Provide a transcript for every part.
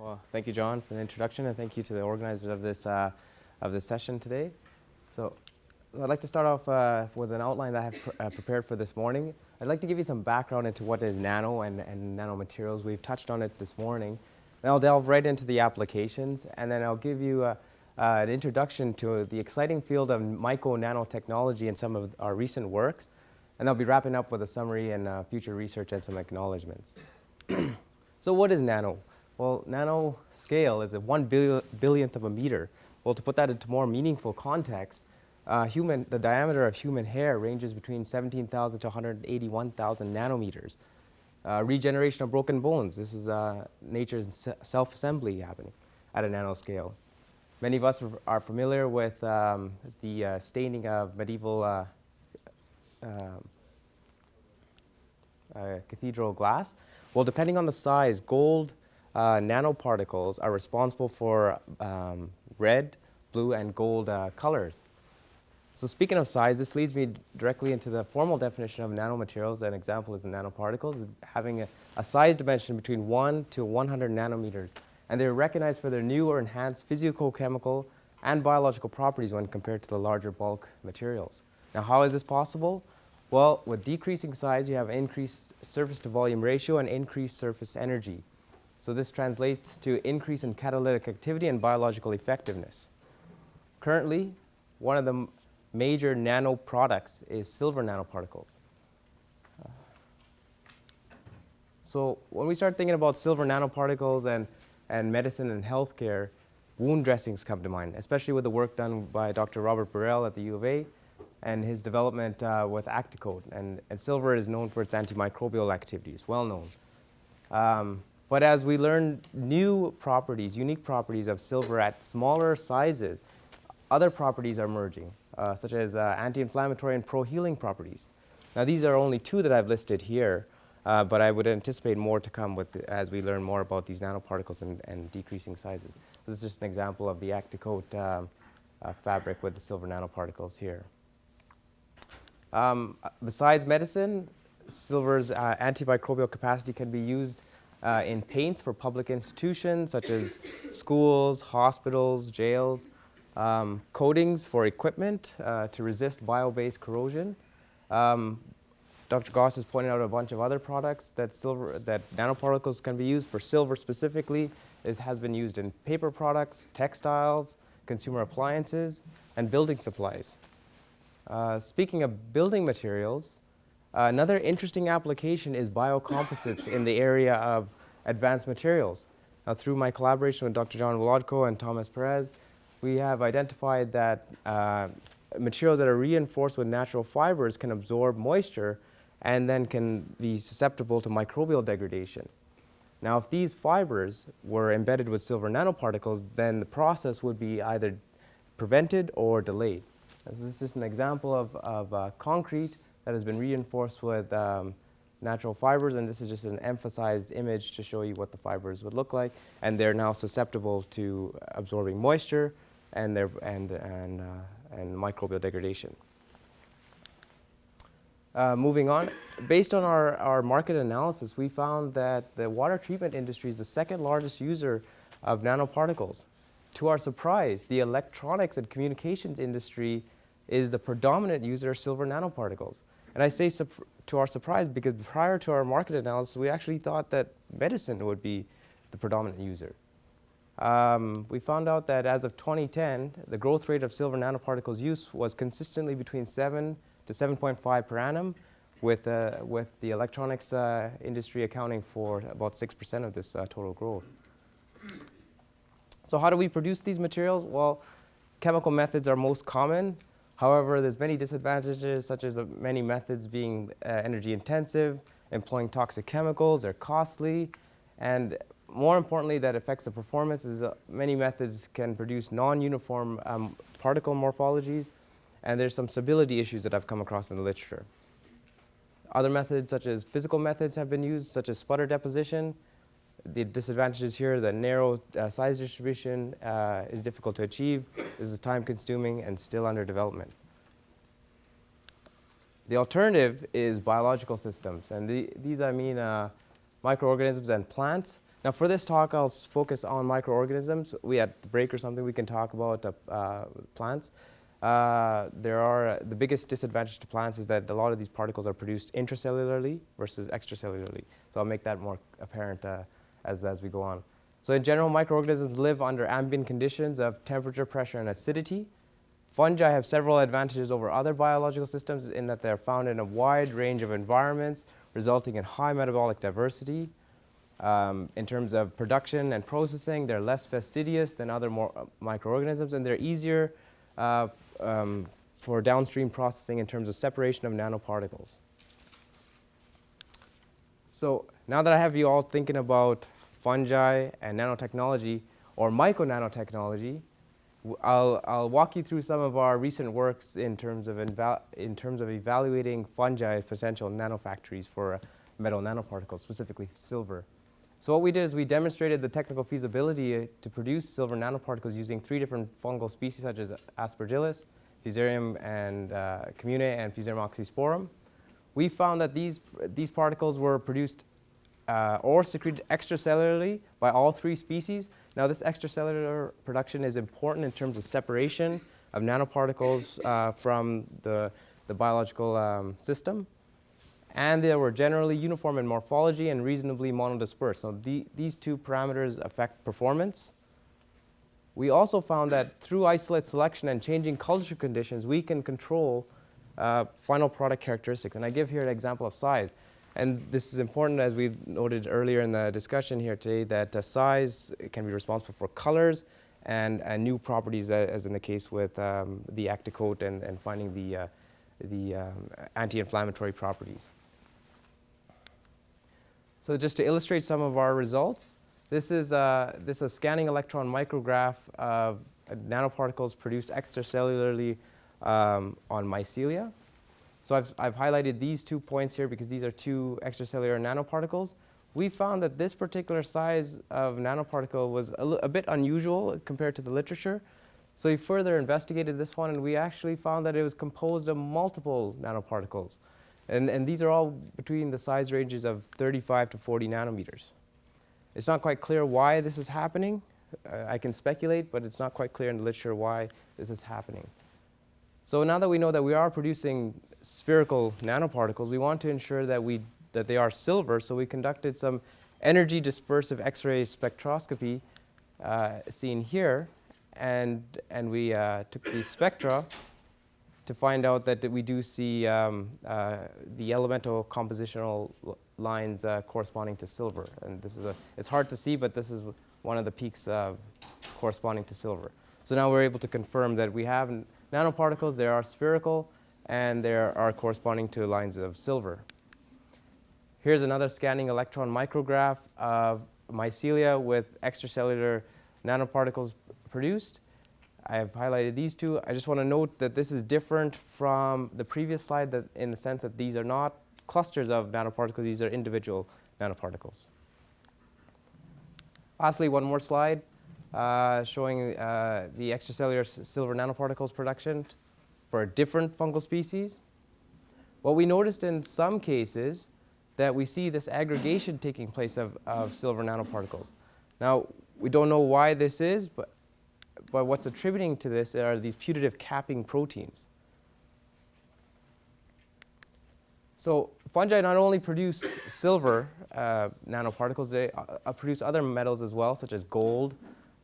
Well, thank you, John, for the introduction, and thank you to the organizers of this session today. So I'd like to start off with an outline that I have prepared for this morning. I'd like to give you some background into what is nano and nanomaterials. We've touched on it this morning. Then I'll delve right into the applications, and then I'll give you an introduction to the exciting field of micro-nanotechnology and some of our recent works. And I'll be wrapping up with a summary and future research and some acknowledgements. So what is nano? Well, nanoscale is a 1/billionth of a meter. Well, to put that into more meaningful context, the diameter of human hair ranges between 17,000 to 181,000 nanometers. Regeneration of broken bones. This is nature's self-assembly happening at a nanoscale. Many of us are familiar with the staining of medieval cathedral glass. Well, depending on the size, gold nanoparticles are responsible for red, blue, and gold colors. So speaking of size, this leads me directly into the formal definition of nanomaterials. An example is the nanoparticles, having a size dimension between 1 to 100 nanometers. And they're recognized for their new or enhanced physicochemical and biological properties when compared to the larger bulk materials. Now, how is this possible? Well, with decreasing size, you have increased surface to volume ratio and increased surface energy. So this translates to increase in catalytic activity and biological effectiveness. Currently, one of the major nano products is silver nanoparticles. So when we start thinking about silver nanoparticles and medicine and healthcare, wound dressings come to mind, especially with the work done by Dr. Robert Burrell at the U of A and his development with Acticoat. And silver is known for its antimicrobial activities, well known. But as we learn new properties, unique properties of silver at smaller sizes, other properties are emerging, such as anti-inflammatory and pro-healing properties. Now, these are only two that I've listed here, but I would anticipate more to come as we learn more about these nanoparticles and decreasing sizes. This is just an example of the Acticoat fabric with the silver nanoparticles here. Besides medicine, silver's antimicrobial capacity can be used in paints for public institutions such as schools, hospitals, jails, coatings for equipment to resist bio-based corrosion. Dr. Goss has pointed out a bunch of other products that nanoparticles can be used for. Silver specifically, it has been used in paper products, textiles, consumer appliances, and building supplies. Speaking of building materials, another interesting application is biocomposites in the area of advanced materials. Now, through my collaboration with Dr. John Wolodko and Thomas Perez, we have identified that materials that are reinforced with natural fibers can absorb moisture and then can be susceptible to microbial degradation. Now, if these fibers were embedded with silver nanoparticles, then the process would be either prevented or delayed. So this is an example of concrete that has been reinforced with natural fibers, and this is just an emphasized image to show you what the fibers would look like. And they're now susceptible to absorbing moisture and microbial degradation. Moving on, based on our market analysis, we found that the water treatment industry is the second largest user of nanoparticles. To our surprise, the electronics and communications industry is the predominant user of silver nanoparticles. And I say to our surprise because prior to our market analysis, we actually thought that medicine would be the predominant user. We found out that as of 2010, the growth rate of silver nanoparticles use was consistently between 7 to 7.5 per annum, with the electronics industry accounting for about 6% of this total growth. So how do we produce these materials? Well, chemical methods are most common. However, there's many disadvantages, such as many methods being energy intensive, employing toxic chemicals, they're costly, and more importantly, that affects the performance is many methods can produce non-uniform particle morphologies, and there's some stability issues that I've come across in the literature. Other methods, such as physical methods, have been used, such as sputter deposition. The disadvantages here, the narrow size distribution is difficult to achieve. This is time-consuming and still under development. The alternative is biological systems, and these I mean microorganisms and plants Now for this talk, I'll focus on microorganisms. At the break or something, we can talk about plants. The biggest disadvantage to plants is that a lot of these particles are produced intracellularly versus extracellularly. So I'll make that more apparent as we go on. So in general, microorganisms live under ambient conditions of temperature, pressure, and acidity. Fungi have several advantages over other biological systems in that they're found in a wide range of environments, resulting in high metabolic diversity. In terms of production and processing, they're less fastidious than other microorganisms, and they're easier for downstream processing in terms of separation of nanoparticles. So now that I have you all thinking about fungi and nanotechnology, or micro-nanotechnology, I'll walk you through some of our recent works in terms of evaluating fungi as potential nanofactories for metal nanoparticles, specifically silver. So what we did is we demonstrated the technical feasibility to produce silver nanoparticles using 3 different fungal species such as Aspergillus, Fusarium and communae, and Fusarium oxysporum. We found that these particles were produced or secreted extracellularly by all 3 species. Now this extracellular production is important in terms of separation of nanoparticles from the biological system. And they were generally uniform in morphology and reasonably monodispersed. So these 2 parameters affect performance. We also found that through isolate selection and changing culture conditions, we can control final product characteristics. And I give here an example of size. And this is important, as we noted earlier in the discussion here today, that size can be responsible for colors and new properties, as in the case with the Acticoat and finding the anti-inflammatory properties. So just to illustrate some of our results, this is a scanning electron micrograph of nanoparticles produced extracellularly on mycelia. So I've highlighted these 2 points here because these are 2 extracellular nanoparticles. We found that this particular size of nanoparticle was a bit unusual compared to the literature. So we further investigated this one, and we actually found that it was composed of multiple nanoparticles. And these are all between the size ranges of 35 to 40 nanometers. It's not quite clear why this is happening. I can speculate, but it's not quite clear in the literature why this is happening. So now that we know that we are producing spherical nanoparticles, we want to ensure that they are silver, so we conducted some energy dispersive X-ray spectroscopy seen here, and we took these spectra to find out that we do see the elemental compositional lines corresponding to silver. And this is it's hard to see, but this is one of the peaks corresponding to silver. So now we're able to confirm that we have nanoparticles, they are spherical, and they are corresponding to lines of silver. Here's another scanning electron micrograph of mycelia with extracellular nanoparticles produced. I have highlighted these 2. I just want to note that this is different from the previous slide in the sense that these are not clusters of nanoparticles, these are individual nanoparticles. Lastly, one more slide showing the extracellular silver nanoparticles production for a different fungal species. What we noticed in some cases that we see this aggregation taking place of silver nanoparticles. Now, we don't know why this is, but what's attributing to this are these putative capping proteins. So fungi not only produce silver nanoparticles, they produce other metals as well, such as gold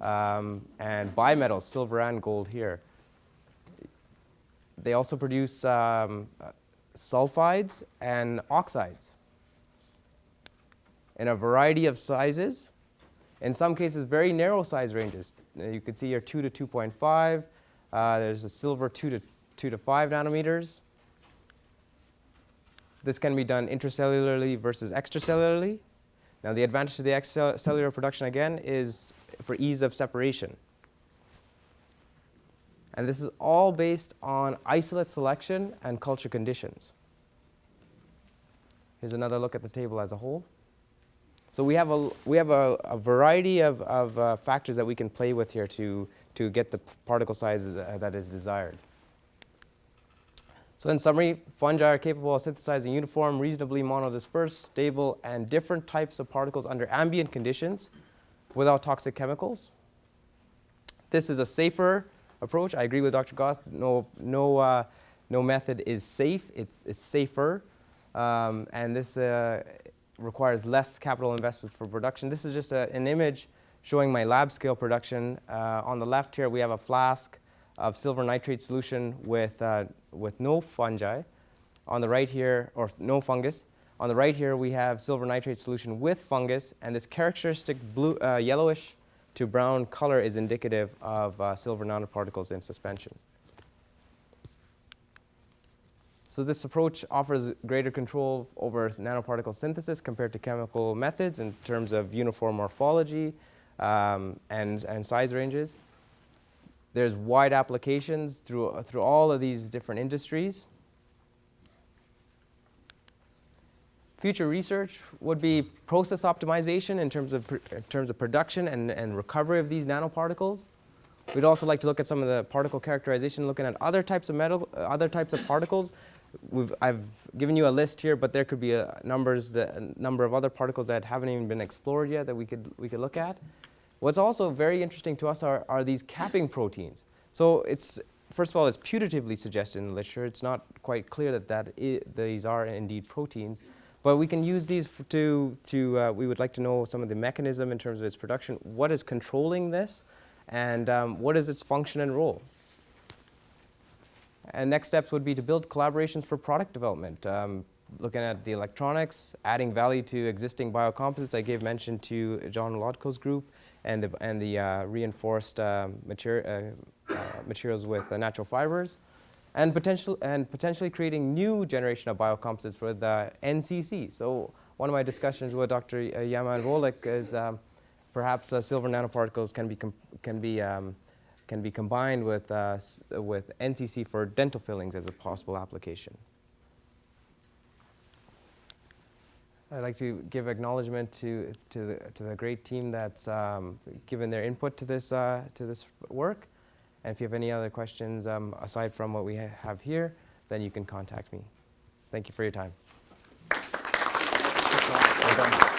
and bimetals, silver and gold here. They also produce sulfides and oxides in a variety of sizes. In some cases, very narrow size ranges. You can see here 2 to 2.5. There's a silver 2 to 5 nanometers. This can be done intracellularly versus extracellularly. Now, the advantage of the extracellular production, again, is for ease of separation. And this is all based on isolate selection and culture conditions. Here's another look at the table as a whole. So we have a variety of factors that we can play with here to get the particle size that is desired. So in summary, fungi are capable of synthesizing uniform, reasonably monodispersed, stable, and different types of particles under ambient conditions without toxic chemicals. This is a safer approach. I agree with Dr. Goss. No method is safe. It's safer, and this requires less capital investments for production. This is just an image showing my lab scale production. On the left here, we have a flask of silver nitrate solution with no fungi. On the right here, or no fungus. On the right here, we have silver nitrate solution with fungus, and this characteristic blue, yellowish to brown color is indicative of silver nanoparticles in suspension. So this approach offers greater control over nanoparticle synthesis compared to chemical methods in terms of uniform morphology and size ranges. There's wide applications through all of these different industries. Future research would be process optimization in terms of production and recovery of these nanoparticles. We'd also like to look at some of the particle characterization, looking at other types of particles. I've given you a list here, but there could be a number of other particles that haven't even been explored yet that we could look at. What's also very interesting to us are these capping proteins. So first of all, it's putatively suggested in the literature. It's not quite clear that these are indeed proteins. But we can use these we would like to know some of the mechanism in terms of its production. What is controlling this? And what is its function and role? And next steps would be to build collaborations for product development, looking at the electronics, adding value to existing biocomposites. I gave mention to John Lodko's group and the reinforced materials with natural fibers, and potentially creating new generation of biocomposites with NCC. So one of my discussions with Dr. Yaman Volek is perhaps silver nanoparticles can be combined with NCC for dental fillings as a possible application. I'd like to give acknowledgement to the great team that's given their input to this work. And if you have any other questions aside from what we have here, then you can contact me. Thank you for your time. Well done.